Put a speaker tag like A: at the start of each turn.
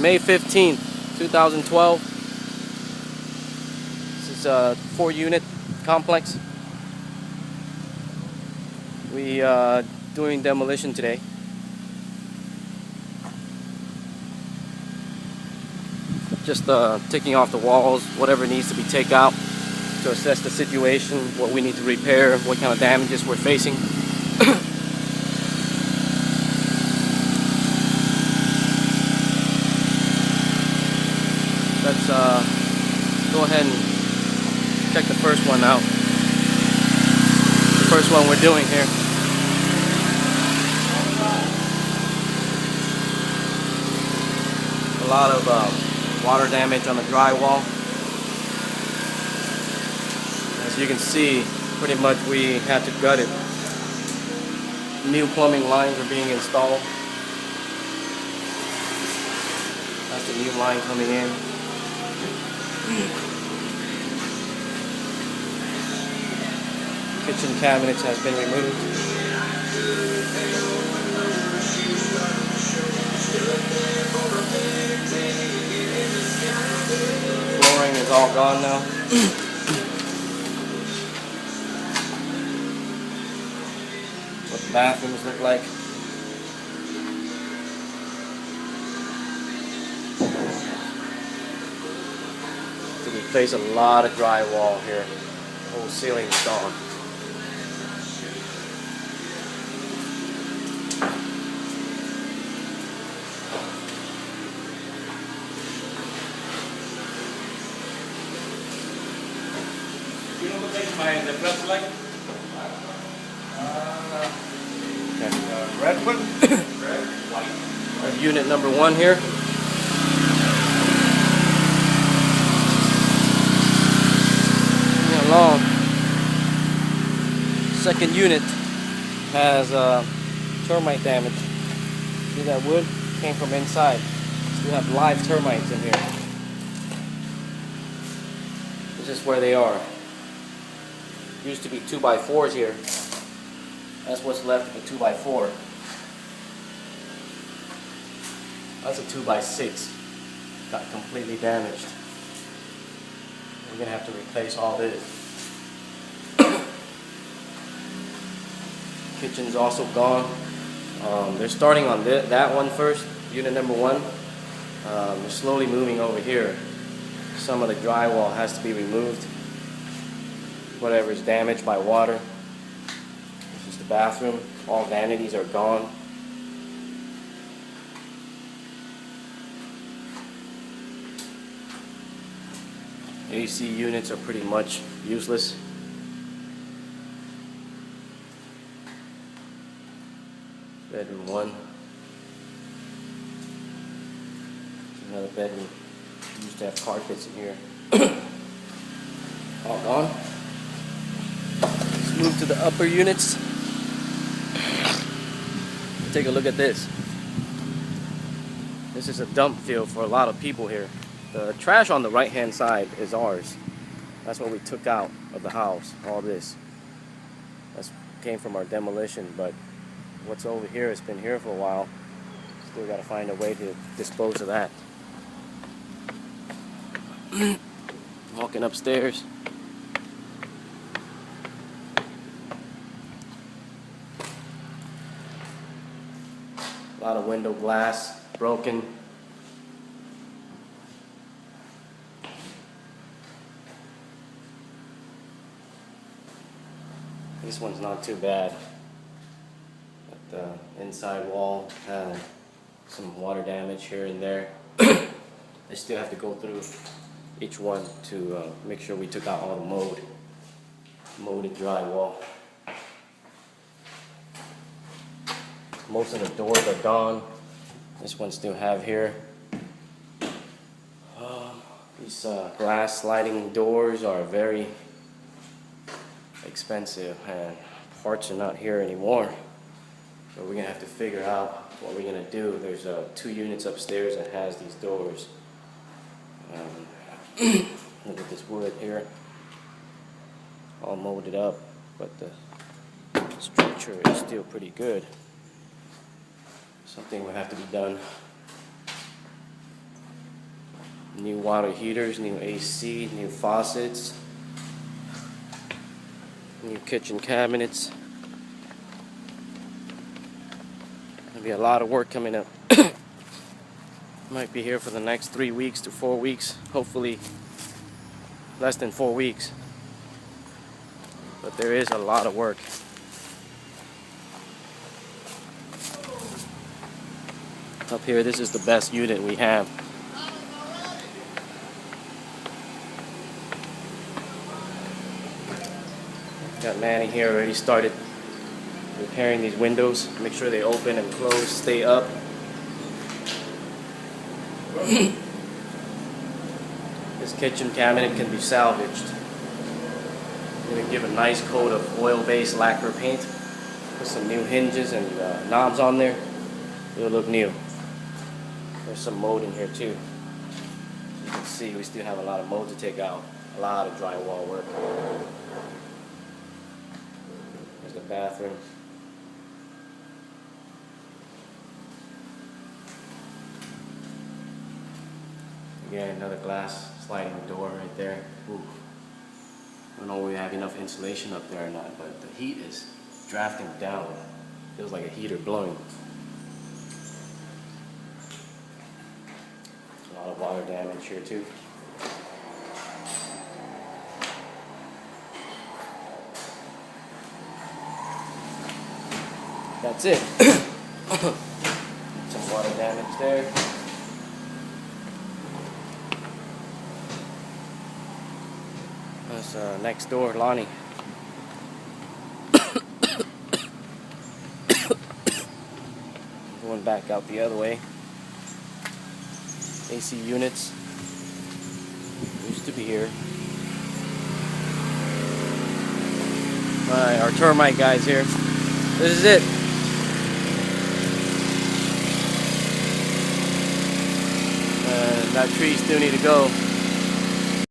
A: May 15th, 2012. This is a 4-unit complex. We doing demolition today. Just taking off the walls, whatever needs to be taken out to assess the situation, what we need to repair, what kind of damages we're facing. Let's go ahead and check the first one out. The first one we're doing here. A lot of water damage on the drywall. As you can see, pretty much we had to gut it. New plumbing lines are being installed. That's the new line coming in. Kitchen cabinets has been removed. Flooring is all gone now. What the bathrooms look like. To replace a lot of drywall here. The whole ceiling's gone.
B: You know the flashlight? Red one? Red, white.
A: Unit number 1 here. Moving along. Second unit has termite damage. See that wood? Came from inside. We have live termites in here. This is where they are. Used to be 2x4s here. That's what's left of a 2x4. That's a 2x6. Got completely damaged. We're gonna have to replace all this. Kitchen's also gone. They're starting on that one first, unit number 1. They're slowly moving over here. Some of the drywall has to be removed. Whatever is damaged by water. This is the bathroom. All vanities are gone. AC units are pretty much useless. Bedroom 1. Another bedroom. Used to have carpets in here. All gone. Let's move to the upper units. Take a look at this. This is a dump field for a lot of people here. The trash on the right hand side is ours. That's what we took out of the house. All this. That came from our demolition, but what's over here has been here for a while. Still got to find a way to dispose of that. Walking upstairs. A lot of window glass broken. This one's not too bad. But the inside wall had some water damage here and there. I still have to go through each one to make sure we took out all the molded drywall. Most of the doors are gone. This one still have here. These glass sliding doors are very expensive and parts are not here anymore. So we're gonna have to figure out what we're gonna do. There's 2 units upstairs that has these doors. Look at this wood here. All molded up, but the structure is still pretty good. Something will have to be done. New water heaters, new AC, new faucets, new kitchen cabinets. There'll be a lot of work coming up. Might be here for the next 3 weeks to 4 weeks. Hopefully less than 4 weeks. But there is a lot of work. Up here, this is the best unit we have. Got Manny here already started repairing these windows. Make sure they open and close, stay up. This kitchen cabinet can be salvaged. I'm going to give a nice coat of oil-based lacquer paint. Put some new hinges and knobs on there. It'll look new. There's some mold in here too. You can see we still have a lot of mold to take out. A lot of drywall work. There's the bathroom. Again, another glass sliding door right there. Ooh. I don't know if we have enough insulation up there or not, but the heat is drafting down. Feels like a heater blowing. A lot of water damage here too. That's it. Some water damage there. That's next door, Lonnie. Going back out the other way. AC units used to be here. Our termite guys here. This is it. That tree still need to go.